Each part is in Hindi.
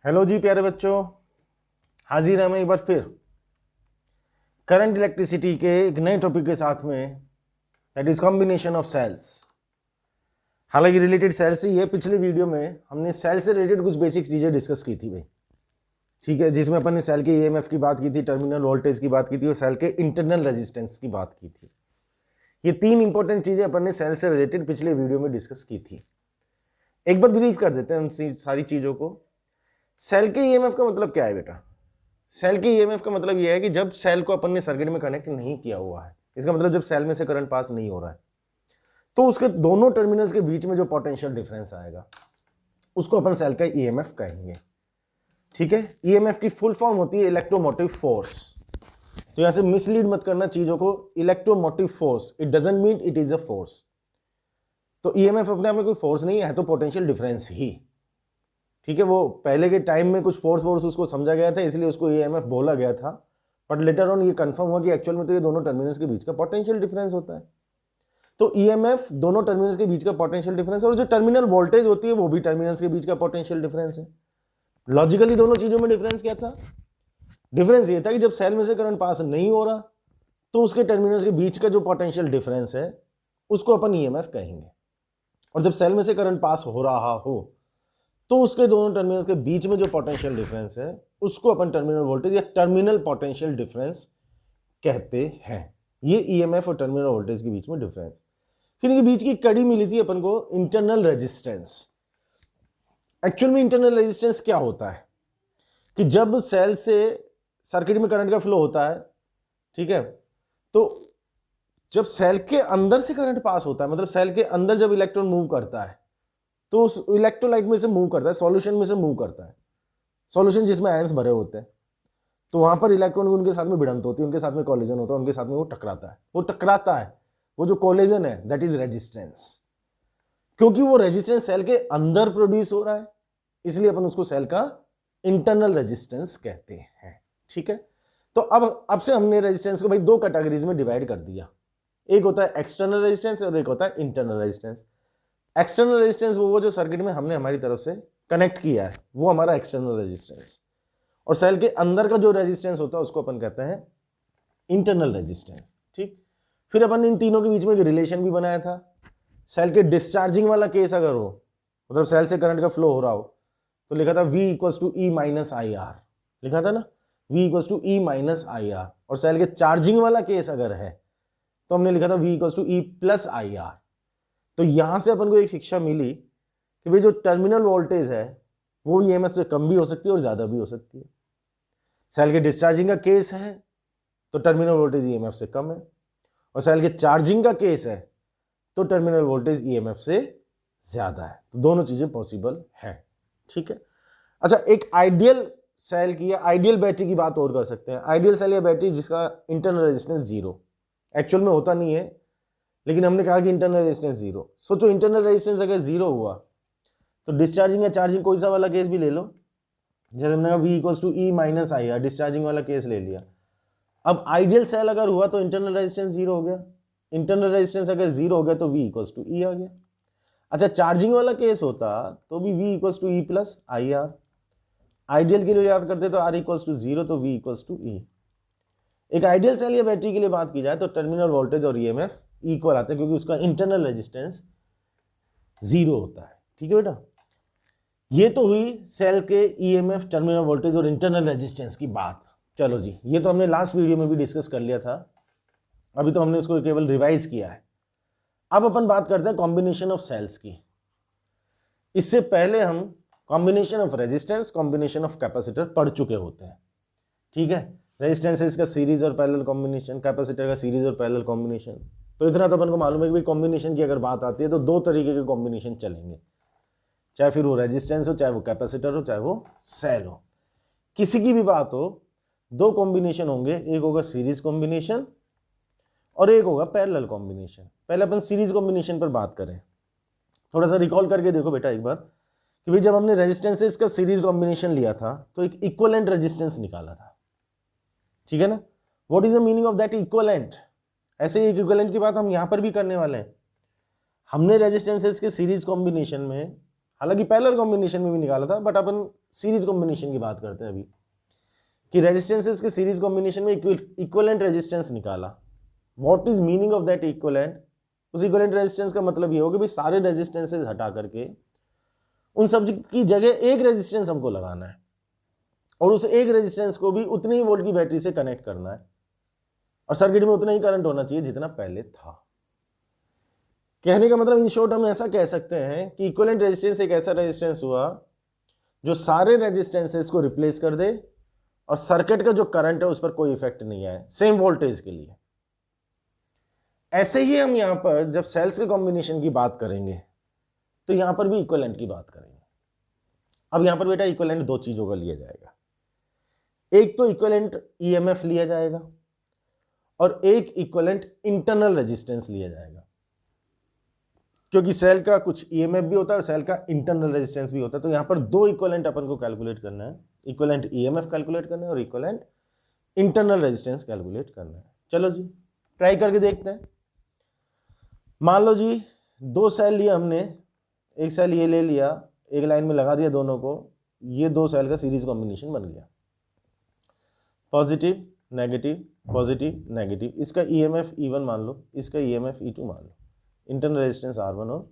हेलो जी प्यारे बच्चों, हाजिर हैं मैं एक बार फिर करंट इलेक्ट्रिसिटी के एक नए टॉपिक के साथ में, that is combination of sales. हालांकि रिलेटेड सेल से ये पिछले वीडियो में हमने सेल से रिलेटेड कुछ बेसिक चीज़ें डिस्कस की थी भाई, ठीक है, जिसमें अपन ने सेल के ईएमएफ की बात की थी, टर्मिनल वोल्टेज की बात की थी और सेल के इंटरनल रेजिस्टेंस की बात की थी। ये तीन इंपॉर्टेंट चीज़ें अपन ने सेल से रिलेटेड पिछले वीडियो में डिस्कस की थी। एक बार ब्रीफ कर देते हैं उन सारी चीज़ों को। सेल के ईएमएफ का मतलब क्या है बेटा? सेल के ईएमएफ का मतलब यह है कि जब सेल को अपन ने सर्किट में कनेक्ट नहीं किया हुआ है, इसका मतलब जब सेल में से करंट पास नहीं हो रहा है, तो उसके दोनों टर्मिनल्स के बीच में जो पोटेंशियल डिफरेंस आएगा उसको अपन सेल का ईएमएफ कहेंगे। ठीक है, ईएमएफ की फुल फॉर्म होती है इलेक्ट्रोमोटिव फोर्स। तो यहां से मिसलीड मत करना चीजों को, electromotive force, it doesn't mean it is a force. तो ईएमएफ अपने आप में कोई फोर्स नहीं है, तो पोटेंशियल डिफरेंस ही। ठीक है, वो पहले के टाइम में कुछ फोर्स उसको समझा गया था, इसलिए उसको ईएमएफ बोला गया था, बट लेटर ऑन ये कंफर्म हुआ कि एक्चुअल में तो ये दोनों टर्मिनल्स के बीच का पोटेंशियल डिफरेंस होता है। तो ईएमएफ दोनों टर्मिनल्स के बीच का पोटेंशियल डिफरेंस है, और जो टर्मिनल वोल्टेज होती है वो भी टर्मिनल्स के बीच का पोटेंशियल डिफरेंस है। लॉजिकली दोनों चीजों में डिफरेंस क्या था? डिफरेंस ये था कि जब सेल में से करंट पास नहीं हो रहा तो उसके टर्मिनल्स के बीच का जो पोटेंशियल डिफरेंस है उसको अपन ईएमएफ कहेंगे, और जब सेल में से करंट पास हो रहा हो तो उसके दोनों टर्मिनल्स के बीच में जो पोटेंशियल डिफरेंस है उसको अपन टर्मिनल वोल्टेज या टर्मिनल पोटेंशियल डिफरेंस कहते हैं। ये ईएमएफ और टर्मिनल वोल्टेज के बीच में डिफरेंस। फिर इनके बीच की कड़ी मिली थी अपन को इंटरनल रेजिस्टेंस। एक्चुअल में इंटरनल रेजिस्टेंस क्या होता है कि जब सेल से सर्किट में करंट का फ्लो होता है, ठीक है, तो जब सेल के अंदर से करंट पास होता है, मतलब सेल के अंदर जब इलेक्ट्रॉन मूव करता है तो उस इलेक्ट्रोलाइट में से मूव करता है, सॉल्यूशन में से मूव करता है, सॉल्यूशन जिसमें आयंस भरे होते हैं, तो वहां पर इलेक्ट्रॉन उनके साथ में भिड़ंत होती है, उनके साथ में कोलिजन होता है, उनके साथ में वो टकराता है, वो जो कोलिजन है दैट इज रेजिस्टेंस। क्योंकि वो रेजिस्टेंस सेल के अंदर प्रोड्यूस हो रहा है, इसलिए अपन उसको सेल का इंटरनल रेजिस्टेंस कहते हैं। ठीक है, तो अब से हमने रेजिस्टेंस को भाई दो कैटेगरीज में डिवाइड कर दिया। एक होता है एक्सटर्नल रेजिस्टेंस और एक होता है इंटरनल रेजिस्टेंस। एक्सटर्नल रेजिस्टेंस वो जो सर्किट में हमने हमारी तरफ से कनेक्ट किया है वो हमारा एक्सटर्नल रेजिस्टेंस, और सेल के अंदर का जो रेजिस्टेंस होता है उसको अपन कहते हैं इंटरनल रेजिस्टेंस। ठीक, फिर अपन इन तीनों के बीच में एक रिलेशन भी बनाया था। सेल के डिस्चार्जिंग वाला केस अगर हो, मतलब सेल से करंट का फ्लो हो रहा हो, तो लिखा था V equals to E minus I R, लिखा था ना, V equals to E minus I R. और सेल के चार्जिंग वाला केस अगर है तो हमने लिखा था V equals to E plus I R. तो यहां से अपन को एक शिक्षा मिली कि भाई जो टर्मिनल वोल्टेज है वो ईएमएफ से कम भी हो सकती है और ज्यादा भी हो सकती है। सेल के डिस्चार्जिंग का केस है तो टर्मिनल वोल्टेज ईएमएफ से कम है, और सेल के चार्जिंग का केस है तो टर्मिनल वोल्टेज ईएमएफ से ज्यादा है। तो दोनों चीजें पॉसिबल है। ठीक है, अच्छा, एक आइडियल सेल की या आइडियल बैटरी की बात और कर सकते हैं। आइडियल सेल या बैटरी जिसका इंटरनल रेजिस्टेंस जीरो, एक्चुअल में होता नहीं है लेकिन हमने कहा कि इंटरनल रेजिस्टेंस जीरो। सोचो इंटरनल रेजिस्टेंस अगर जीरो हुआ तो डिस्चार्जिंग या चार्जिंग कोई सा वाला केस भी ले लो, जैसे हमने कहा V equals to E minus I R, discharging वाला केस ले लिया। अब आइडियल सेल अगर हुआ तो इंटरनल रेजिस्टेंस जीरो हो गया, इंटरनल रेजिस्टेंस अगर जीरो हो गया तो V इक्वल्स टू E आ गया। अच्छा, चार्जिंग वाला केस होता तो भी V equals to E plus I R. Ideal के लिए याद करते तो R इक्वल्स टू जीरो तो V इक्वल्स टू E। एक आइडियल सेल या बैटरी के लिए बात की जाए तो टर्मिनल वोल्टेज और ईएमएफ इक्वल आते हैं क्योंकि उसका इंटरनल रेजिस्टेंस जीरो होता है। ठीक है बेटा, ये तो हुई सेल के ईएमएफ, टर्मिनल वोल्टेज और इंटरनल रेजिस्टेंस की बात। चलो जी, ये तो हमने लास्ट वीडियो में भी डिस्कस कर लिया था, अभी तो हमने इसको केवल रिवाइज किया है। अब अपन बात करते हैं कॉम्बिनेशन ऑफ सेल्स की। इससे पहले हम combination of resistance, combination of capacitor पढ़ चुके होते हैं। ठीक है, रेजिस्टेंस इसका सीरीज और पैरेलल कॉम्बिनेशन, कैपेसिटर का सीरीज और पैरेलल कॉम्बिनेशन। तो इतना तो अपन को मालूम है कि भाई कॉम्बिनेशन की अगर बात आती है तो दो तरीके के कॉम्बिनेशन चलेंगे, चाहे फिर वो रेजिस्टेंस हो, चाहे वो कैपेसिटर हो, चाहे वो सेल हो। किसी की भी बात हो, दो कॉम्बिनेशन होंगे, एक होगा सीरीज कॉम्बिनेशन और एक होगा पैरेलल कॉम्बिनेशन। पहले अपन सीरीज कॉम्बिनेशन पर बात करें। थोड़ा सा रिकॉल करके देखो बेटा एक बार कि भाई जब हमने रेजिस्टेंसेस का सीरीज कॉम्बिनेशन लिया था तो एक इक्विवेलेंट रेजिस्टेंस निकाला था। ठीक है ना, what is the meaning of that equivalent? ऐसे ही इक्विवेलेंट की बात हम यहां पर भी करने वाले हैं। हमने रेजिस्टेंसेस के सीरीज कॉम्बिनेशन में, हालांकि पैरेलल कॉम्बिनेशन में भी निकाला था, बट अपन सीरीज कॉम्बिनेशन की बात करते हैं अभी, कि रेजिस्टेंसेस के सीरीज कॉम्बिनेशन में इक्विवेलेंट रेजिस्टेंस निकाला। What is meaning of that equivalent? उस इक्विवेलेंट रेजिस्टेंस का मतलब ये होगा कि सारे रेजिस्टेंसेस हटा करके उन सब की जगह एक रेजिस्टेंस हमको लगाना है और उस एक रेजिस्टेंस को भी उतनी ही वोल्ट की बैटरी से कनेक्ट करना है और सर्किट में उतना ही करंट होना चाहिए जितना पहले था। कहने का मतलब इन शॉर्ट हम ऐसा कह सकते हैं कि इक्विवेलेंट रेजिस्टेंस एक ऐसा रेजिस्टेंस हुआ जो सारे रेजिस्टेंसेस को रिप्लेस कर दे और सर्किट का जो करंट है उस पर कोई इफेक्ट नहीं आए सेम वोल्टेज के लिए। ऐसे ही हम यहां पर जब सेल्स के कॉम्बिनेशन की बात करेंगे तो यहां पर भी इक्विवेलेंट की बात करेंगे। अब यहां पर बेटा इक्विवेलेंट दो चीजों का लिया जाएगा, एक तो इक्विवेलेंट ईएमएफ लिया जाएगा और एक इक्विवेलेंट इंटरनल रेजिस्टेंस लिया जाएगा, क्योंकि सेल का कुछ ईएमएफ भी होता है और सेल का इंटरनल रेजिस्टेंस भी होता है। तो यहां पर दो इक्विवेलेंट अपन को कैलकुलेट करना है, इक्विवेलेंट ईएमएफ कैलकुलेट करना है और इक्विवेलेंट इंटरनल रेजिस्टेंस कैलकुलेट करना है। चलो जी ट्राई करके देखते हैं। मान लो जी दो सेल लिए हमने, एक सेल ये ले लिया, एक लाइन में लगा दिया दोनों को, ये दो सेल का सीरीज कॉम्बिनेशन बन गया, पॉजिटिव नेगेटिव पॉजिटिव नेगेटिव। इसका ईएमएफ E1 मान लो, इसका ईएमएफ E2 मान लो, इंटरनल रेजिस्टेंस R1 और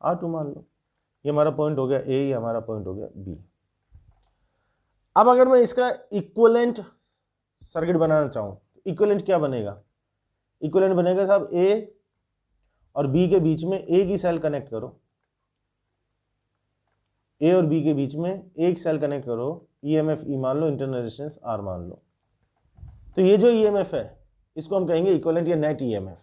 R2 मान लो। ये हमारा पॉइंट हो गया A, ये हमारा पॉइंट हो गया B। अब अगर मैं इसका इक्विवेलेंट सर्किट बनाना चाहूं, इक्विवेलेंट क्या बनेगा? इक्विवेलेंट बनेगा साहब A और B के बीच में एक ही सेल कनेक्ट करो, A और B के बीच में एक सेल कनेक्ट करो, ईएमएफ E मान लो, इंटरनल रेजिस्टेंस R मान लो। तो ये जो ईएमएफ है इसको हम कहेंगे इक्विवेलेंट या नेट ईएमएफ,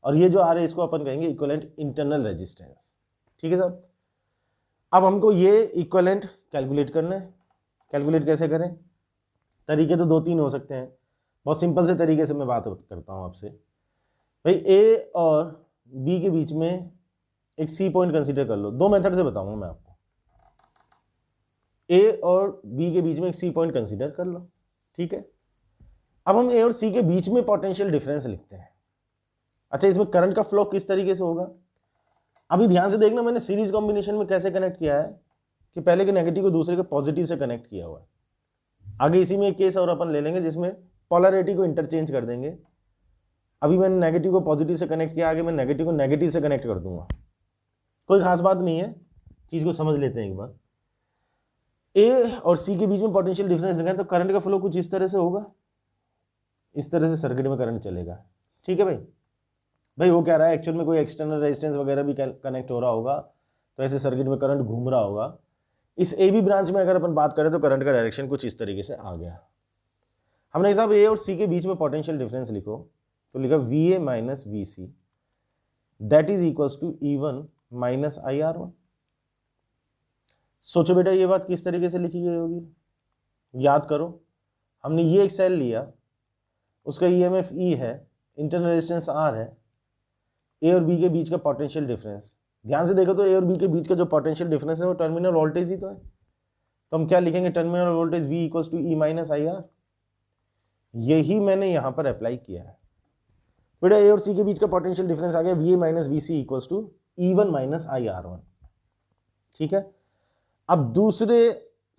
और ये जो आ रहा है इसको अपन कहेंगे इक्विवेलेंट इंटरनल रेजिस्टेंस। ठीक है साहब। अब हमको ये इक्विवेलेंट कैलकुलेट करना है। कैलकुलेट कैसे करें? तरीके तो दो तीन हो सकते हैं, बहुत सिंपल से तरीके से मैं बात करता हूँ आपसे। भाई A और B के बीच में एक C पॉइंट कंसीडर कर लो। दो मेथड से बताऊंगा मैं आपको। A और B के बीच में एक C पॉइंट कंसीडर कर लो, ठीक है। अब हम A और C के बीच में पोटेंशियल डिफरेंस लिखते हैं। अच्छा, इसमें करंट का फ्लो किस तरीके से होगा? अभी ध्यान से देखना, मैंने सीरीज कॉम्बिनेशन में कैसे कनेक्ट किया है कि पहले के नेगेटिव को दूसरे के पॉजिटिव से कनेक्ट किया हुआ है। आगे इसी में एक केस और अपन ले लेंगे जिसमें पोलैरिटी को इंटरचेंज कर देंगे। अभी मैंने नेगेटिव को पॉजिटिव से कनेक्ट किया, आगे मैं नेगेटिव को नेगेटिव से कनेक्ट कर दूंगा। कोई खास बात नहीं है, चीज को समझ लेते हैं एक बार। A और C के बीच में पोटेंशियल डिफरेंस लगाएं तो करंट का फ्लो कुछ इस तरह से होगा, इस तरह से सर्किट में करंट चलेगा। ठीक है भाई वो कह रहा है एक्चुअल में कोई एक्सटर्नल रेजिस्टेंस वगैरह भी कनेक्ट हो रहा होगा तो ऐसे सर्किट में करंट घूम रहा होगा। इस AB ब्रांच में अगर अपन बात करें तो करंट का डायरेक्शन कुछ इस तरीके से आ गया। हमने साहब A और C के बीच में पोटेंशियल डिफरेंस लिखो, तो लिखा VA minus VC that is equals to E1 minus IR1। सोचो बेटा ये बात किस तरीके से लिखी गई होगी, याद करो। हमने ये एक सेल लिया, उसका ईएमएफ E है, इंटरनल रेजिस्टेंस R है, A और B के बीच का पोटेंशियल डिफरेंस, ध्यान से देखो तो A और B के बीच का जो पोटेंशियल डिफरेंस है वो टर्मिनल वोल्टेज ही तो है। तो हम क्या लिखेंगे? Terminal voltage V equals to E minus IR। यही मैंने यहां पर अप्लाई किया है बेटा। A और C के बीच का पोटेंशियल डिफरेंस आ गया VA minus VC equals to E1 minus IR1। ठीक है। अब दूसरे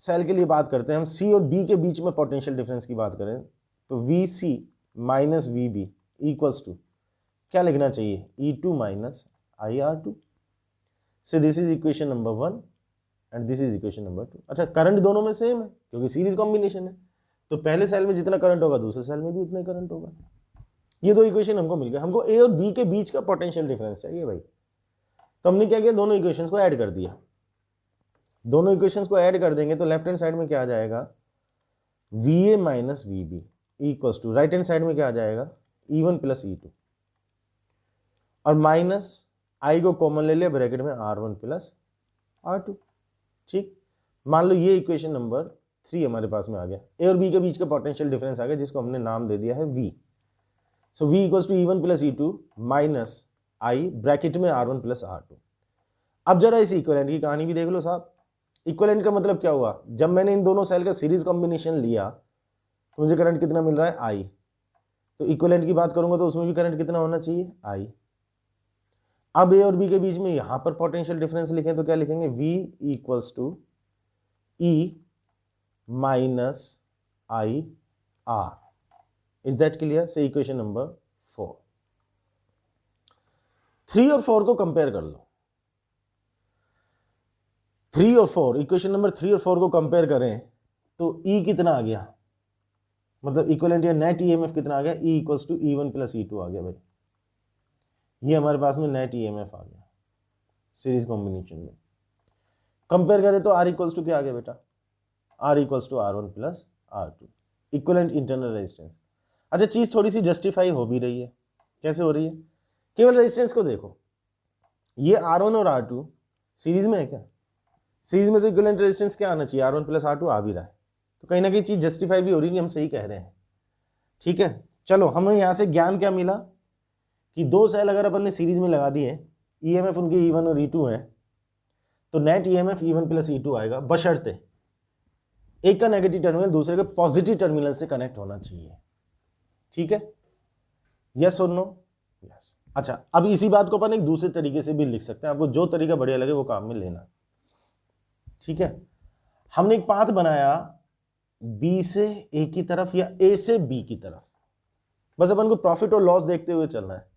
सेल के लिए बात करते हैं हम। C और B के बीच में पोटेंशियल डिफरेंस की बात करें तो VC minus VB equals to क्या लिखना चाहिए? E2 minus IR2। So this is equation number 1 and this is equation number 2। अच्छा, करंट दोनों में सेम है क्योंकि सीरीज कॉम्बिनेशन है, तो पहले सेल में जितना करंट होगा दूसरे सेल में भी उतना ही करंट होगा। ये दो इक्वेशन हमको मिल गया। हमको A और B के बीच का पोटेंशियल डिफरेंस चाहिए भाई। तो हमने क्या किया? दोनों इक्वेशंस को ऐड कर दिया। दोनों इक्वेशंस को ऐड कर देंगे तो लेफ्ट हैंड साइड में क्या आ जाएगा? VA minus VB equals to right hand side में क्या आ जाएगा? E1 प्लस E2 और माइनस I को कॉमन ले लिया, ब्रैकेट में R1 प्लस R2। ठीक, मान लो ये इक्वेशन नंबर 3 हमारे पास में आ गया। A और B के बीच का पोटेंशियल डिफरेंस आ गया जिसको हमने नाम दे दिया है V। So V equals to E1 plus E2 minus I bracket में R1 प्लस R2। अब जरा इस इक्विवेलेंट की कहानी भी देख लो साहब। इक्विवेलेंट का मतलब क्या हुआ? जब मैंने इन दोनों सेल का सीरीज कॉम्बिनेशन लिया तो मुझे करंट कितना मिल रहा है? I। तो इक्विवेलेंट की बात करूंगा तो उसमें भी करंट कितना होना चाहिए? I। अब A और B के बीच में यहां पर पोटेंशियल डिफरेंस लिखें तो क्या लिखेंगे? V equals to E minus IR. Is that clear? Say equation number 4. 3 और 4 को कंपेयर कर लो। 3 और 4, इक्वेशन नंबर 3 और 4 को कंपेयर करें तो E कितना आ गया, मतलब इक्विवेलेंट या नेट ईएमएफ कितना आ गया, E equals to E1 plus E2 आ गया भाई। ये हमारे पास में नेट ईएमएफ आ गया सीरीज कॉम्बिनेशन में। कंपेयर करें तो R इक्वल्स टू क्या आ गया बेटा, R equals to R1 plus R2, equivalent internal resistance. अच्छा, चीज थोड़ी सी जस्टिफाई हो भी रही है। कैसे हो रही है? केवल रेजिस्टेंस को देखो, ये R1 और R2 सीरीज में है क्या? सीरीज में तो इक्विवेलेंट रेजिस्टेंस क्या आना चाहिए, R1 प्लस R2 आ भी रहा है, तो कहीं ना कहीं चीज जस्टिफाई भी हो रही है, हम सही कह रहे हैं। ठीक है, चलो हमें यहाँ से ज्ञान क्या मिला कि दो सेल अगर अपन ने सीरीज में लगा दिए, ईएमएफ उनके E1 और E2 है, तो net EMF E1 plus E2 आएगा, बशर्ते एक का नेगेटिव टर्मिनल दूसरे के पॉजिटिव टर्मिनल से कनेक्ट होना चाहिए। ठीक है, यस और नो? यस। अच्छा, अब इसी बात को अपन एक दूसरे तरीके से भी लिख सकते हैं, आपको जो तरीका बढ़िया लगे वो काम में लेना। ठीक है, हमने एक पाथ बनाया बी से ए की तरफ या ए से बी की तरफ, बस अपन को प्रॉफिट और लॉस देखते हुए चलना है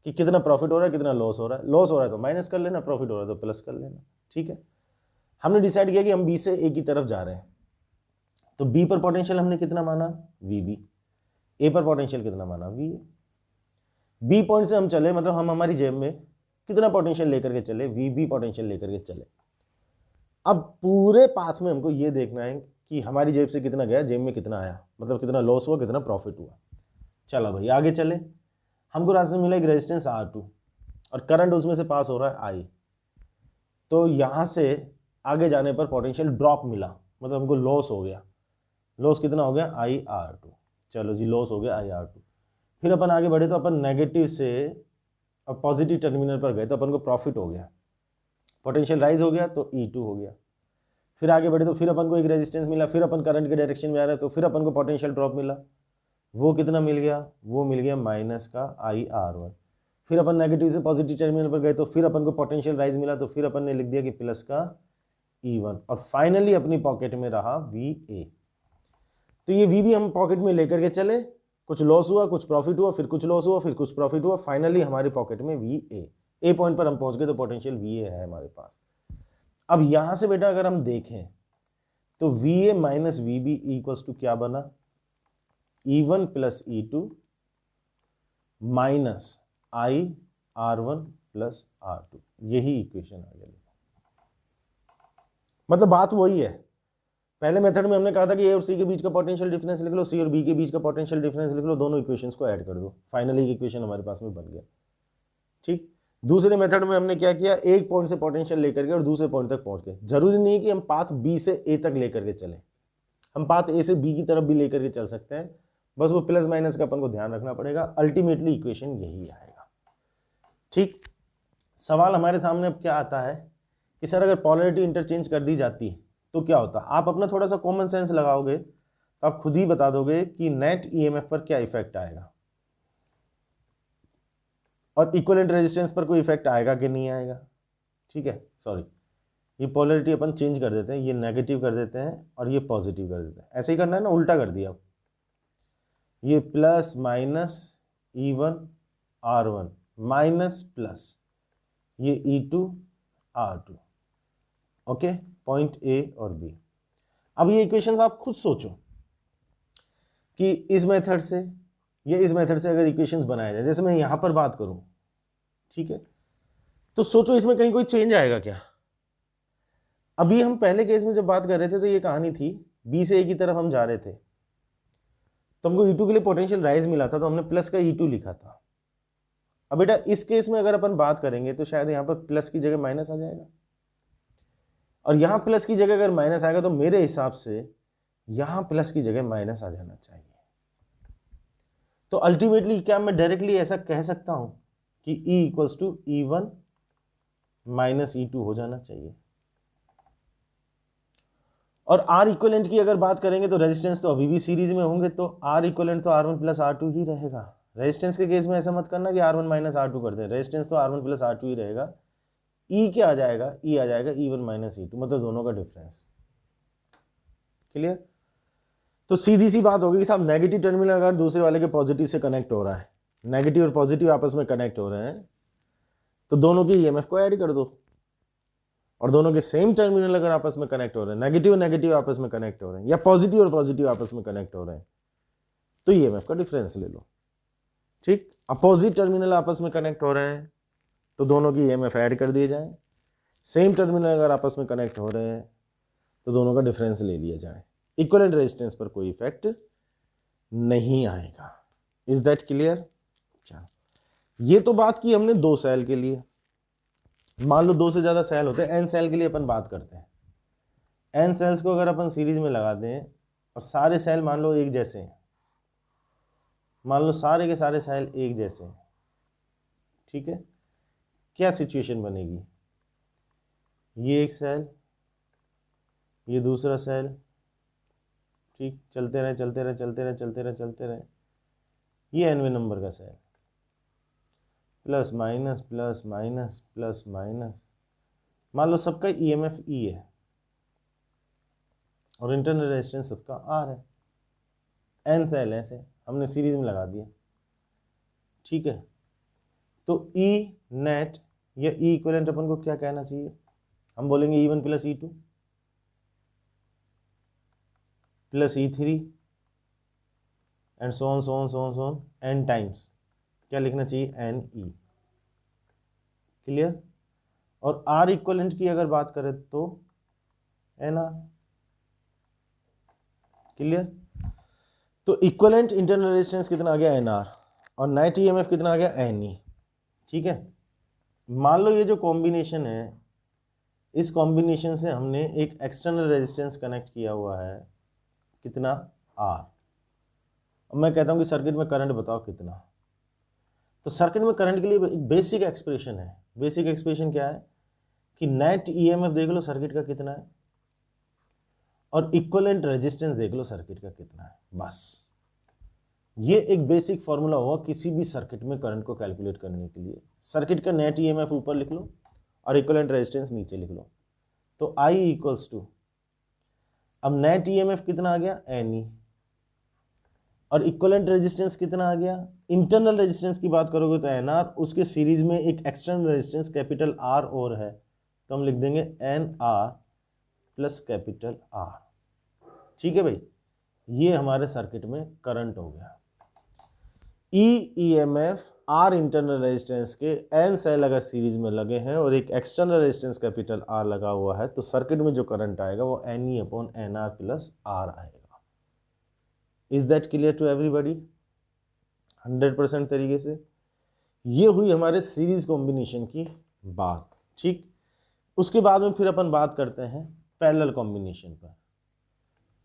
कि कितना प्रॉफिट हो रहा है कितना लॉस हो रहा है। लॉस हो रहा है तो माइनस कर लेना, प्रॉफिट हो रहा है तो प्लस कर लेना। ठीक है, हमने डिसाइड किया कि हम बी से ए की तरफ जा रहे हैं, तो बी पर पोटेंशियल हमने कितना माना, वीबी, ए पर पोटेंशियल कितना माना, वी। बी पॉइंट से हम चले, मतलब हम हमारी जेब में कितना पोटेंशियल लेकर के चले, वीबी पोटेंशियल लेकर के चले। अब पूरे पाथ में हमको ये देखना है कि हमारी जेब से कितना गया, जेब में कितना आया, मतलब कितना लॉस हुआ कितना प्रॉफिट हुआ। चलो भाई आगे चले, हमको रास्ते में मिला एक रेजिस्टेंस R2 और करंट उसमें से पास हो रहा है I, तो यहाँ से आगे जाने पर पोटेंशियल ड्रॉप मिला, मतलब हमको लॉस हो गया। लॉस कितना हो गया, IR2। चलो जी, लॉस हो गया IR2। फिर अपन आगे बढ़े तो अपन नेगेटिव से अब पॉजिटिव टर्मिनल पर गए तो अपन को प्रॉफिट हो गया, पोटेंशियल राइज हो गया तो E2 हो गया। फिर आगे बढ़े तो फिर अपन को एक रेजिस्टेंस मिला, फिर अपन करंट के डायरेक्शन में आ रहे हैं तो फिर अपन को पोटेंशियल ड्रॉप मिला, वो कितना मिल गया, वो मिल गया माइनस का IR1। फिर अपन नेगेटिव से पॉजिटिव टर्मिनल पर गए तो फिर अपन को पोटेंशियल राइज मिला, तो फिर अपन ने लिख दिया कि प्लस का E1, और फाइनली अपनी पॉकेट में रहा VA। तो ये VB हम पॉकेट में लेकर के चले, कुछ लॉस हुआ कुछ प्रॉफिट हुआ, फिर कुछ लॉस हुआ फिर कुछ प्रॉफिट हुआ, फाइनली हमारी पॉकेट में VA, ए पॉइंट पर हम पहुंच गए तो पोटेंशियल VA है हमारे पास। अब यहां से बेटा अगर हम देखें तो VA minus VB equals to क्या बना, E1 plus E2 minus IR1 plus R2, यही इक्वेशन आ गया। मतलब बात वही है, पहले मेथड में हमने कहा था कि ए और सी के बीच का पोटेंशियल डिफरेंस लिख लो, सी और बी के बीच का पोटेंशियल डिफरेंस लिख लो, दोनों इक्वेशंस को ऐड कर दो, फाइनली एक इक्वेशन हमारे पास में बन गया। ठीक, दूसरे मेथड में हमने क्या किया, एक पॉइंट से पोटेंशियल लेकर के और दूसरे पॉइंट तक पहुंच गए। जरूरी नहीं कि हम पाथ बी से ए तक लेकर के चलें, हम पाथ ए से बी की तरफ भी लेकर के चल सकते हैं, बस वो प्लस माइनस का अपन को ध्यान रखना पड़ेगा, अल्टीमेटली इक्वेशन यही आएगा। ठीक, सवाल हमारे सामने अब क्या आता है कि सर अगर पोलैरिटी इंटरचेंज कर दी जाती है तो क्या होता। आप अपना थोड़ा सा कॉमन सेंस लगाओगे तो आप खुद ही बता दोगे कि नेट ईएमएफ पर क्या इफेक्ट आएगा और इक्विवेलेंट रेजिस्टेंस पर कोई इफेक्ट आएगा कि नहीं आएगा। ठीक है, सॉरी, ये पोलैरिटी अपन चेंज कर देते हैं, ये नेगेटिव कर देते हैं और ये पॉजिटिव कर देते हैं, ऐसे ही करना है ना, उल्टा कर दिया। ये plus minus E1 R1 minus plus ये E2 R2, okay, point A और बी। अब ये इक्वेशंस आप खुद सोचो कि इस मेथड से या इस मेथड से अगर इक्वेशंस बनाया जाए, जैसे मैं यहां पर बात करूं, ठीक है, तो सोचो इसमें कहीं कोई चेंज आएगा क्या। अभी हम पहले केस में जब बात कर रहे थे तो ये कहानी थी, बी से ए की तरफ हम जा रहे थे तो हमको E2 के लिए पोटेंशियल राइज मिला था, तो हमने प्लस का E2 लिखा था। अब बेटा इस केस में अगर अपन बात करेंगे तो शायद यहां पर प्लस की जगह माइनस आ जाएगा, और यहां प्लस की जगह अगर माइनस आएगा तो मेरे हिसाब से यहां प्लस की जगह माइनस आ जाना चाहिए। तो अल्टीमेटली क्या मैं डायरेक्टली ऐसा कह सकता हूं कि E equals to E1 minus E2 हो जाना चाहिए। और R इक्विवेलेंट की अगर बात करेंगे तो रेजिस्टेंस तो अभी भी सीरीज में होंगे, तो R इक्विवेलेंट तो R1 प्लस R2 ही रहेगा। रेजिस्टेंस के केस में ऐसा मत करना कि R1 माइनस R2 कर दें, रेजिस्टेंस तो R1 प्लस R2 ही रहेगा। E क्या आ जाएगा, E आ जाएगा E1 माइनस E2, मतलब दोनों का डिफरेंस। क्लियर? तो सीधी सी बात होगी कि साहब नेगेटिव टर्मिनल अगर दूसरे वाले के पॉजिटिव से कनेक्ट हो रहा है, नेगेटिव और पॉजिटिव आपस में कनेक्ट हो रहे हैं, तो दोनों की ईएमएफ को ऐड कर दो, और दोनों के सेम टर्मिनल अगर आपस में कनेक्ट हो रहे हैं, नेगेटिव और नेगेटिव आपस में कनेक्ट हो रहे हैं, या पॉजिटिव और पॉजिटिव आपस में कनेक्ट हो रहे हैं, तो ईएमएफ का डिफरेंस ले लो। ठीक, अपोजिट टर्मिनल आपस में कनेक्ट हो रहे हैं तो दोनों की ईएमएफ ऐड कर दिए जाए, सेम टर्मिनल अगर आपस में कनेक्ट हो रहे हैं तो दोनों का डिफरेंस ले लिया जाए, इक्विवेलेंट रेजिस्टेंस पर कोई इफेक्ट नहीं आएगा। Is that clear? चलो, ये तो बात की हमने 2 सेल के लिए। मान लो 2 से ज्यादा सेल होते हैं, एन सेल के लिए अपन बात करते हैं। एन सेल्स को अगर अपन सीरीज में लगाते हैं और सारे सेल मान लो एक जैसे हैं, मान लो सारे के सारे सेल एक जैसे हैं, ठीक है, क्या सिचुएशन बनेगी? ये एक सेल, ये दूसरा सेल, ठीक, चलते रहे चलते रहे चलते रहे चलते रहे चलते रहे, ये nवें नंबर का cell, plus minus plus minus plus minus, मान लो सबका ईएमएफ ई है और इंटरनल रेजिस्टेंस सबका आर है, एन सेल ऐसे हमने सीरीज में लगा दिया, ठीक है। तो ई नेट या ई इक्विवेलेंट अपन को क्या कहना चाहिए? हम बोलेंगे E1 plus E2 plus E3 and so on so on so on so on n times, क्या लिखना चाहिए? N E. क्लियर? और आर इक्विवेलेंट की अगर बात करें तो एन आर। क्लियर? तो इक्विवेलेंट इंटरनल रेजिस्टेंस कितना आ गया? एन आर, और नेट ईएमएफ कितना आ गया? N E. ठीक है, मान लो ये जो कॉम्बिनेशन है, इस कॉम्बिनेशन से हमने एक एक्सटर्नल रेजिस्टेंस कनेक्ट किया हुआ है, कितना? आर। अब मैं कहता हूं कि सर्किट में करंट बताओ कितना। तो सर्किट में करंट के लिए एक बेसिक एक्सप्रेशन है। बेसिक एक्सप्रेशन क्या है कि नेट ईएमएफ देख लो सर्किट का कितना है, और इक्विवेलेंट रेजिस्टेंस देख लो सर्किट का कितना है, बस। ये एक बेसिक फॉर्मूला हुआ किसी भी सर्किट में करंट को कैलकुलेट करने के लिए। सर्किट का नेट ईएमएफ ऊपर लिख लो और इक्विवेलेंट रेजिस्टेंस नीचे लिख लो, तो I इक्वल्स टू, अब नेट ईएमएफ कितना आ गया? एन ई, और इक्विवेलेंट रेजिस्टेंस कितना आ गया? इंटरनल रेजिस्टेंस की बात करोगे तो एन आर, उसके सीरीज में एक एक्सटर्नल रेजिस्टेंस कैपिटल आर और है, तो हम लिख देंगे n R plus capital R. ठीक है भाई, ये हमारे सर्किट में करंट हो गया। ईएमएफ आर इंटरनल रेजिस्टेंस के एन सेल अगर सीरीज में लगे हैं और एक एक्सटर्नल रेजिस्टेंस कैपिटल आर लगा हुआ है, तो सर्किट में जो करंट आएगा वो N E upon N R plus R आएगा। Is that clear to everybody? 100% तरीके से। ये हुई हमारे सीरीज कॉम्बिनेशन की बात। ठीक, उसके बाद में फिर अपन बात करते हैं पैरेलल कॉम्बिनेशन पर।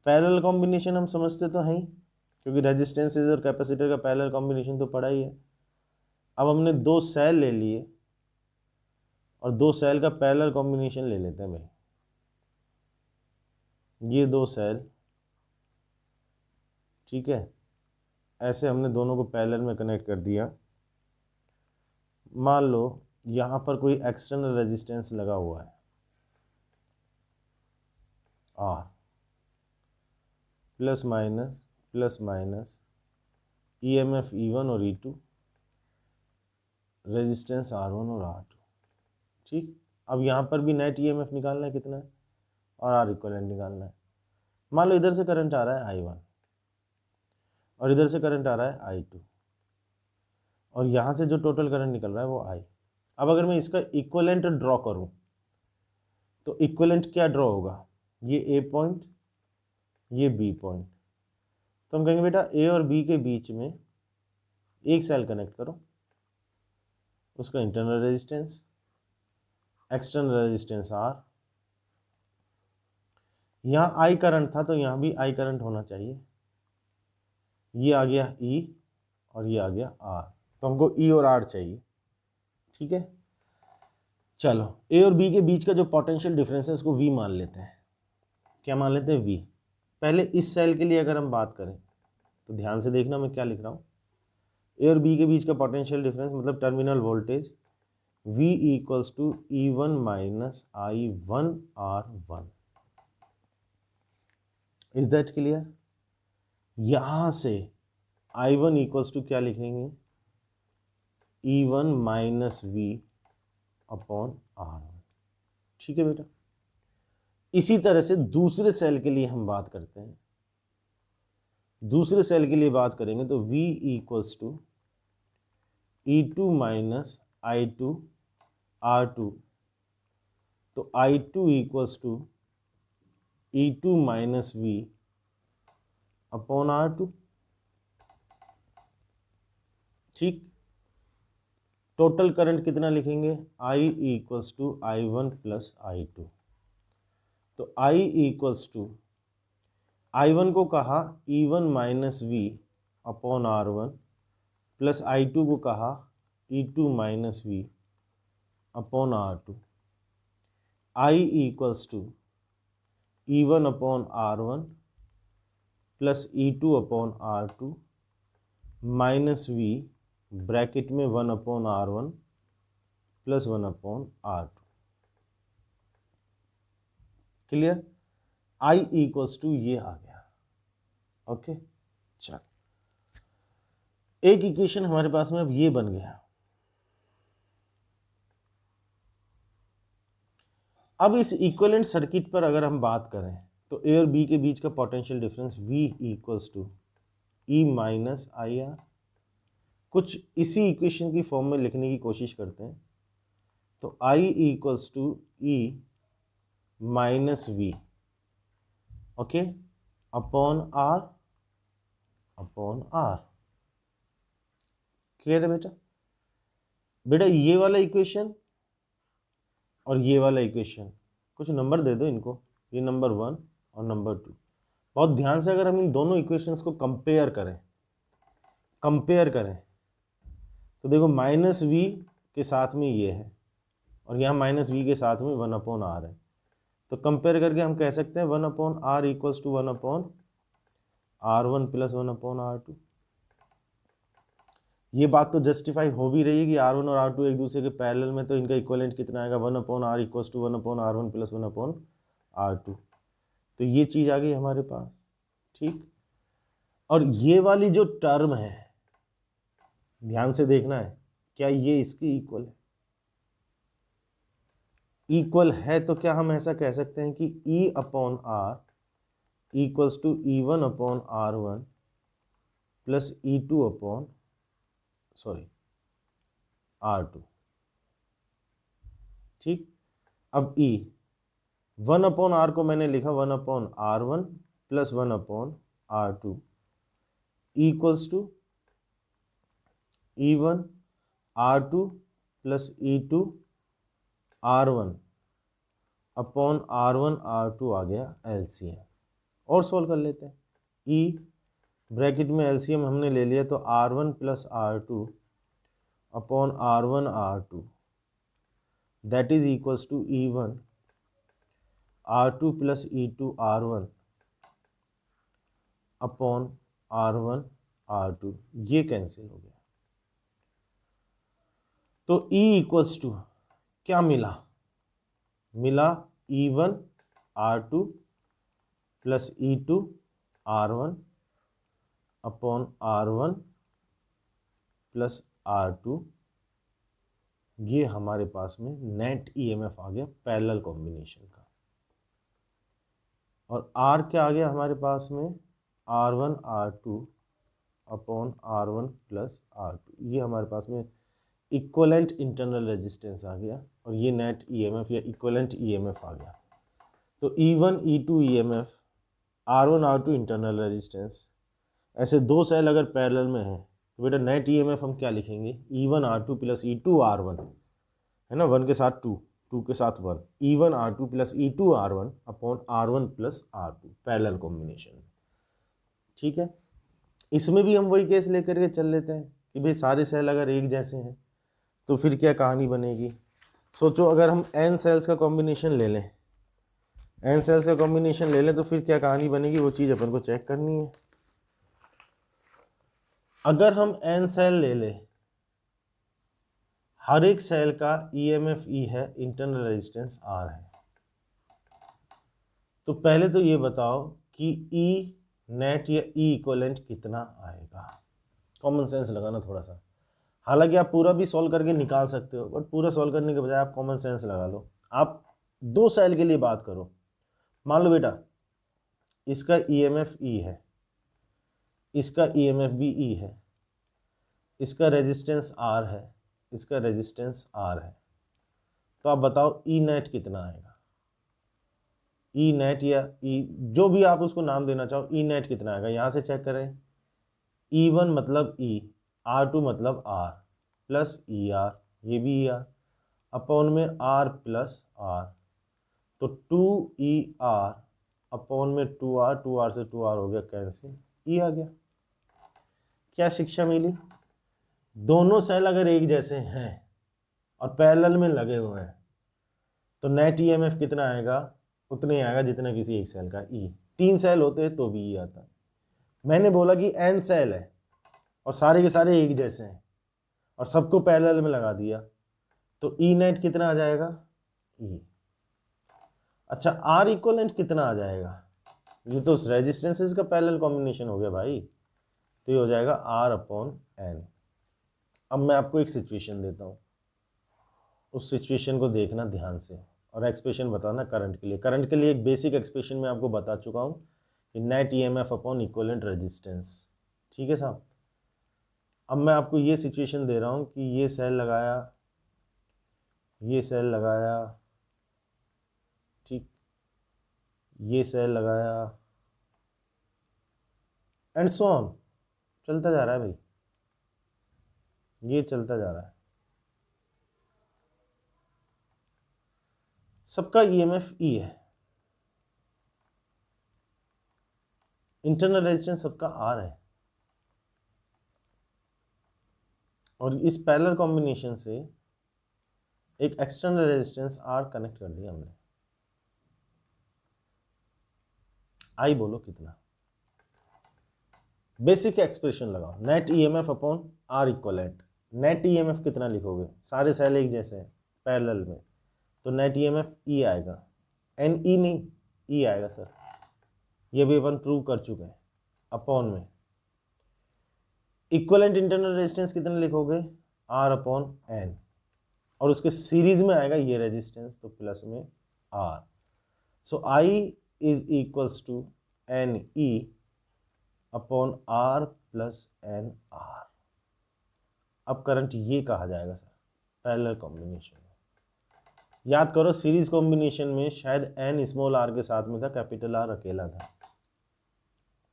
पैरेलल कॉम्बिनेशन हम समझते तो हैं ही, क्योंकि रेजिस्टेंसेज और कैपेसिटर का पैरेलल कॉम्बिनेशन तो पड़ा ही है। अब हमने 2 सेल ले लिए और 2 सेल का पैरेलल कॉम्बिनेशन ले लेते हैं भाई। ये 2 सेल, ठीक है, ऐसे हमने दोनों को पैरेलल में कनेक्ट कर दिया। मान लो यहाँ पर कोई एक्सटर्नल रेजिस्टेंस लगा हुआ है are, plus minus EMF E1 और E2, रेजिस्टेंस R1 और R2। ठीक, अब यहाँ पर भी नेट ईएमएफ निकालना है कितना है, और आर इक्विवेलेंट निकालना है। मान लो इधर से करंट आ रहा है I1 और इधर से करंट आ रहा है I2, और यहाँ से जो टोटल करंट निकल रहा है वो I। अब अगर मैं इसका इक्विवेलेंट ड्रॉ करूँ तो इक्विवेलेंट क्या ड्रॉ होगा? ये ए पॉइंट, ये बी पॉइंट। तो हम कहेंगे बेटा ए और बी के बीच में एक सेल कनेक्ट करो, उसका internal resistance, external resistance R, यहाँ आई करंट था तो यहाँ भी आई करंट होना चाहिए। ये आ गया ई और ये आ गया आर, तो हमको ई और आर चाहिए। ठीक है, चलो ए और बी के बीच का जो पोटेंशियल डिफरेंस है उसको वी मान लेते हैं। क्या मान लेते हैं? वी। पहले इस सेल के लिए अगर हम बात करें तो ध्यान से देखना मैं क्या लिख रहा हूँ। ए और बी के बीच का पोटेंशियल डिफरेंस मतलब terminal voltage V equals to E1 minus I1 R1। Is that clear? यहां से I1 इक्वल्स टू क्या लिखेंगे, E1 minus V upon R1। ठीक है बेटा। इसी तरह से दूसरे सेल के लिए हम बात करते हैं। दूसरे सेल के लिए बात करेंगे तो V equals to E2 minus I2 R2, तो I2 equals to E2 minus V upon R2। ठीक। टोटल करंट कितना लिखेंगे, I equals to I1 plus I2। तो I इक्वल्स टू I1 को कहा E1 minus V upon R1 plus I2 को कहा E2 minus V upon R2। I equals to E1 upon R1 plus E2 upon R2 minus V bracket में 1 upon R1 plus 1 upon R2। Clear? I equals to ये आ गया। ओके, चल एक इक्वेशन हमारे पास में अब ये बन गया। अब इस इक्विवेलेंट सर्किट पर अगर हम बात करें तो ए और बी के बीच का potential difference V equals to E minus I R. कुछ इसी इक्वेशन की फॉर्म में लिखने की कोशिश करते हैं। तो I equals to E minus V, okay, upon R upon R. Clear है बेटा? बेटा ये वाला इक्वेशन और ये वाला इक्वेशन, कुछ नंबर दे दो इनको, ये नंबर 1 और नंबर 2। बहुत ध्यान से अगर हम इन दोनों इक्वेशंस को कंपेयर करें तो देखो माइनस वी के साथ में ये है और यहाँ माइनस वी के साथ में 1 अपॉन आर है। तो कंपेयर करके हम कह सकते हैं 1 upon R equals to 1 upon R1 plus 1 upon R2। ये बात तो जस्टिफाई हो भी रही है कि R1 और R2 एक दूसरे के पैरेलल में, तो इनका इक्विवेलेंट कितना आएगा, 1 upon R equals to 1 upon R1 plus 1 upon R2। तो ये चीज़ आ गई हमारे पास। ठीक। और ये वाली जो टर्म है, ध्यान से देखना है, क्या ये इसके इक्वल है? इक्वल है तो क्या हम ऐसा कह सकते हैं कि E upon R equals to E1 upon R1 plus E2 upon R2। ठीक। अब E 1 अपॉन R को मैंने लिखा 1 upon R1 plus 1 upon R2 equals to E1 R2 plus E2 R1 upon R1 R2 आ गया LCM। और सॉल्व कर लेते हैं। E ब्रैकेट में LCM हमने ले लिया तो R1 plus R2 upon R1 R2 that is equals to E1 R2 plus E2 R1 upon R1 R2, ये कैंसिल हो गया। तो E इक्वल्स टू क्या मिला E1 R2 plus E2 R1 upon R1 plus R2। ये हमारे पास में नेट EMF आ गया पैरेलल कॉम्बिनेशन का। और R क्या आ गया हमारे पास में, R1 R2 upon R1 plus R2। ये हमारे पास में इक्वलेंट इंटरनल रेजिस्टेंस आ गया और ये नेट EMF या इक्वलेंट EMF आ गया। तो E1 E2 EMF, R1 R2 internal resistance, ऐसे दो सेल अगर पैरेलल में है तो बेटा नेट EMF हम क्या लिखेंगे, E1 R2 plus E2 R1, है ना, 1 के साथ 2, 2 के साथ 1, E1 R2 plus E2 R1 upon R1 plus R2 parallel combination. ठीक है। इसमें भी हम वही केस लेकर के चल लेते हैं कि भाई सारे सेल अगर एक जैसे हैं तो फिर क्या कहानी बनेगी। सोचो अगर हम n सेल्स का कॉम्बिनेशन ले लें, n सेल्स का कॉम्बिनेशन ले लें तो फिर क्या कहानी बनेगी, वो चीज़ अपन को चेक करनी है। अगर हम n सेल ले लें, हर एक सेल का EMF E है, इंटरनल रेजिस्टेंस R है। तो पहले तो ये बताओ कि ई नेट या ई इक्वलेंट कितना आएगा। कॉमन सेंस लगाना थोड़ा सा, हालांकि आप पूरा भी सॉल्व करके निकाल सकते हो, बट पूरा सॉल्व करने के बजाय आप कॉमन सेंस लगा लो। आप दो सेल के लिए बात करो, मान लो बेटा इसका ईएमएफ ई है, इसका ईएमएफ भी ई है, इसका रेजिस्टेंस आर है, इसका रेजिस्टेंस आर है, तो आप बताओ ई नेट कितना आएगा। ई नेट या ई जो भी आप उसको नाम देना चाहो, ई नेट कितना आएगा। यहाँ से चेक करें, E1 मतलब ई, R2 मतलब आर प्लस ई आर, ये भी ई आर अपॉन में आर प्लस आर, तो 2ER अपॉन में 2R से 2R हो गया कैंसिल, ई आ गया। क्या शिक्षा मिली? दोनों सेल अगर एक जैसे हैं और पैरेलल में लगे हुए हैं तो नेट ईएमएफ कितना आएगा, उतने ही आएगा जितना किसी एक सेल का ई। 3 सेल होते हैं तो भी ई आता। मैंने बोला कि n सेल है और सारे के सारे एक जैसे हैं और सबको पैरेलल में लगा दिया, तो ई नेट कितना आ जाएगा, ई। अच्छा, आर इक्वलेंट कितना आ जाएगा, ये तो रेजिस्टेंसेस का पैरेलल कॉम्बिनेशन हो गया भाई, तो ये हो जाएगा आर अपॉन एन। अब मैं आपको एक सिचुएशन देता हूँ, उस सिचुएशन को देखना ध्यान से और एक्सप्रेशन बताना करंट के लिए। करंट के लिए एक बेसिक एक्सप्रेशन मैं आपको बता चुका हूँ कि net EMF upon equivalent resistance. ठीक है साहब, अब मैं आपको ये सिचुएशन दे रहा हूँ कि ये सेल लगाया, ये सेल लगाया, ठीक, ये सेल लगाया एंड सो ऑन, चलता जा रहा है भाई, ये चलता जा रहा है। सबका ईएमएफ ई है, इंटरनल रेजिस्टेंस सबका आर है, और इस पैरेलल कॉम्बिनेशन से एक एक्सटर्नल रेजिस्टेंस आर कनेक्ट कर दिया हमने। आई बोलो कितना, बेसिक एक्सप्रेशन लगाओ, net EMF upon R equivalent. Net EMF कितना लिखोगे, सारे सेल एक जैसे हैं पैरेलल में, तो नेट ईएमएफ ई आएगा, एन ई नहीं ई आएगा सर, ये भी अपन प्रूव कर चुके हैं। अपॉन में इक्वलेंट इंटरनल रेजिस्टेंस कितना लिखोगे, आर अपॉन एन, और उसके सीरीज में आएगा ये रेजिस्टेंस, तो प्लस में R. So I is equals to n E upon R plus n R. अब करंट ये कहा जाएगा सर पैरेलल कॉम्बिनेशन में। याद करो सीरीज कॉम्बिनेशन में शायद एन स्मॉल आर के साथ में था, कैपिटल आर अकेला था,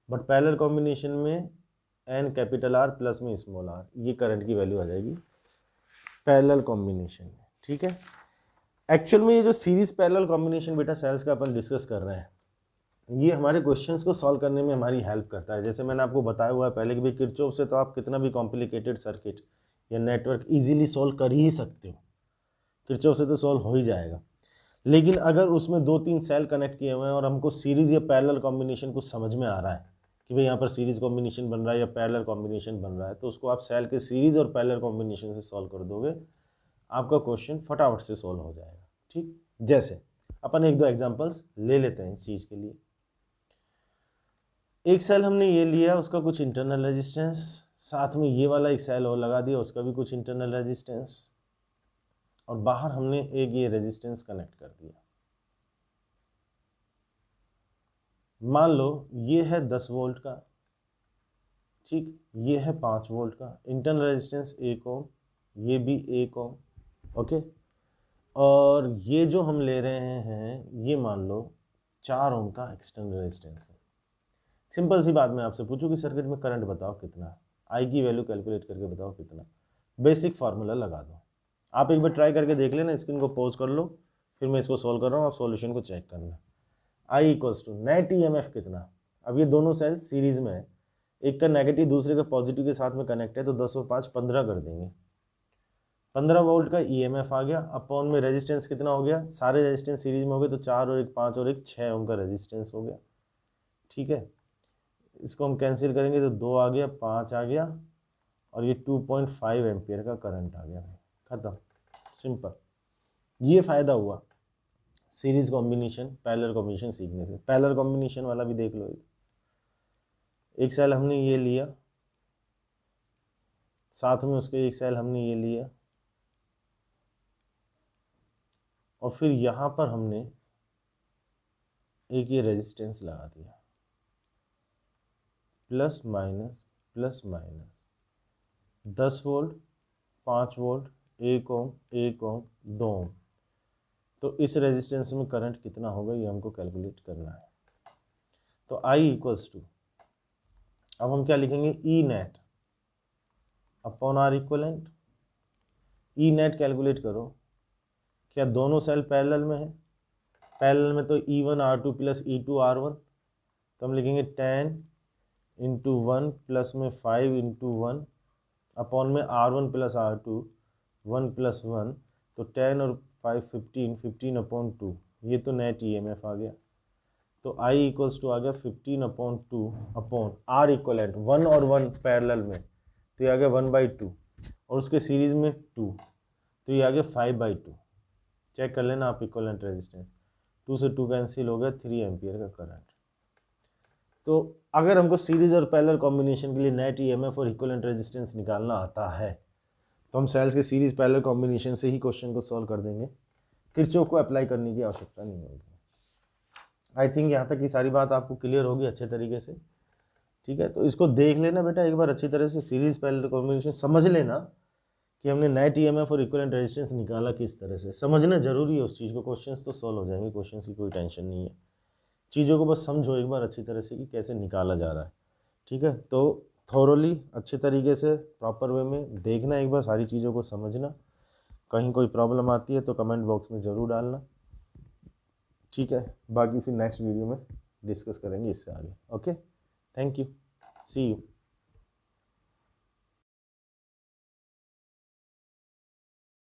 बट पैरेलल कॉम्बिनेशन में एन कैपिटल आर प्लस में स्मॉल आर, ये करंट की वैल्यू आ जाएगी पैरेलल कॉम्बिनेशन में। ठीक है, एक्चुअल में ये जो सीरीज पैरेलल कॉम्बिनेशन बेटा सेल्स का अपन डिस्कस कर रहे हैं, ये हमारे क्वेश्चंस को सॉल्व करने में हमारी हेल्प करता है। जैसे मैंने आपको बताया हुआ है पहले कि भाई किरचॉफ से तो आप कितना भी कॉम्प्लिकेटेड सर्किट या नेटवर्क इजीली सॉल्व कर ही सकते हो, किरचॉफ से तो सॉल्व हो ही जाएगा। लेकिन अगर उसमें 2-3 सेल कनेक्ट किए हुए हैं और हमको सीरीज या पैरेलल कॉम्बिनेशन कुछ समझ में आ रहा है कि भाई यहाँ पर सीरीज कॉम्बिनेशन बन रहा है या पैरेलल कॉम्बिनेशन बन रहा है, तो उसको आप सेल के सीरीज और पैरेलल कॉम्बिनेशन से सॉल्व कर दोगे, आपका क्वेश्चन फटाफट से सॉल्व हो जाएगा। ठीक, जैसे अपन 1-2 एग्जांपल्स ले लेते हैं इस चीज़ के लिए। एक सेल हमने ये लिया, उसका कुछ इंटरनल रेजिस्टेंस, साथ में ये वाला एक सेल और लगा दिया, उसका भी कुछ इंटरनल रेजिस्टेंस, और बाहर हमने एक ये रेजिस्टेंस कनेक्ट कर दिया। मान लो ये है 10 वोल्ट का, ठीक, ये है 5 वोल्ट का, इंटरनल रेजिस्टेंस 1 ओम, ये भी 1 ओम, ओके, और ये जो हम ले रहे हैं ये मान लो 4 ओम का एक्सटर्नल रेजिस्टेंस है। सिंपल सी बात मैं आपसे पूछूं कि सर्किट में करंट बताओ कितना, आई की वैल्यू कैलकुलेट करके बताओ कितना, बेसिक फार्मूला लगा दो। आप एक बार ट्राई करके देख लेना, स्क्रीन को पॉज कर लो, फिर मैं इसको सॉल्व कर रहा हूँ, आप सॉल्यूशन को चेक करना। I equals to net EMF कितना, अब ये दोनों सेल सीरीज में है, एक का नेगेटिव दूसरे का पॉजिटिव के साथ में कनेक्ट है, तो 10 और 5 15 कर देंगे, 15 वोल्ट का ईएमएफ आ गया। अपॉन में रेजिस्टेंस कितना हो गया, सारे रेजिस्टेंस सीरीज में हो गए, तो 4 और 1 5 और 1 6 ओम का रेजिस्टेंस हो गया। ठीक है, इसको हम कैंसिल करेंगे तो 2 आ गया, 5 आ गया, और ये 2.5 एम्पियर का करंट आ गया भाई, खत्म, सिंपल। ये फ़ायदा हुआ सीरीज कॉम्बिनेशन, पैरेलल कॉम्बिनेशन सीखने से। पैरेलल कॉम्बिनेशन वाला भी देख लो। एक सेल हमने ये लिया, साथ में उसके एक सेल हमने ये लिया, और फिर यहाँ पर हमने एक ये रेजिस्टेंस लगा दिया, प्लस माइनस 10 वोल्ट, 5 वोल्ट, 1 ओम, 1 ओम, 2 ओम। तो इस रेजिस्टेंस में करंट कितना होगा ये हमको कैलकुलेट करना है। तो I इक्वल्स टू, अब हम क्या लिखेंगे, E net upon R equivalent. E net calculate करो, क्या दोनों सेल पैरेलल में है? पैरेलल में तो E1 R2 plus E2 R1, तो हम लिखेंगे 10 इंटू 1 प्लस में 5 इंटू 1 अपॉन में R1 प्लस R2 1 प्लस 1, तो 10 और 5 15 अपॉन 2, ये तो नेट EMF आ गया। तो I इक्वल्स टू आ गया 15 अपॉन 2 अपॉन R इक्वलेंट, 1 और 1 पैरेलल में, तो ये आ गया 1/2, और उसके सीरीज में 2, तो ये आ गया 5/2। चेक कर लेना आप इक्वलेंट रेजिस्टेंस, 2 से 2 कैंसिल हो गया, 3 एम्पियर का करंट। तो अगर हमको सीरीज और पैरेलल कॉम्बिनेशन के लिए नेट EMF और इक्वलेंट रेजिस्टेंस निकालना आता है, तो हम सेल्स के सीरीज पैरेलल कॉम्बिनेशन से ही क्वेश्चन को सॉल्व कर देंगे, किरचॉफ को अप्लाई करने की आवश्यकता नहीं होगी। आई थिंक यहाँ तक की सारी बात आपको क्लियर होगी अच्छे तरीके से, ठीक है। तो इसको देख लेना बेटा एक बार अच्छी तरह से, सीरीज पैरेलल कॉम्बिनेशन समझ लेना कि हमने नेट EMF और इक्विवेलेंट रेजिस्टेंस निकाला किस तरह से, समझना जरूरी है उस चीज़ को। क्वेश्चंस तो सॉल्व हो जाएंगे, क्वेश्चंस की कोई टेंशन नहीं है, चीज़ों को बस समझो एक बार अच्छी तरह से कि कैसे निकाला जा रहा है, ठीक है। तो थॉरोली अच्छे तरीके से प्रॉपर वे में देखना, एक बार सारी चीज़ों को समझना। कहीं कोई प्रॉब्लम आती है तो कमेंट बॉक्स में ज़रूर डालना, ठीक है। बाकी फिर नेक्स्ट वीडियो में डिस्कस करेंगे इससे आगे। Okay, thank you, see you.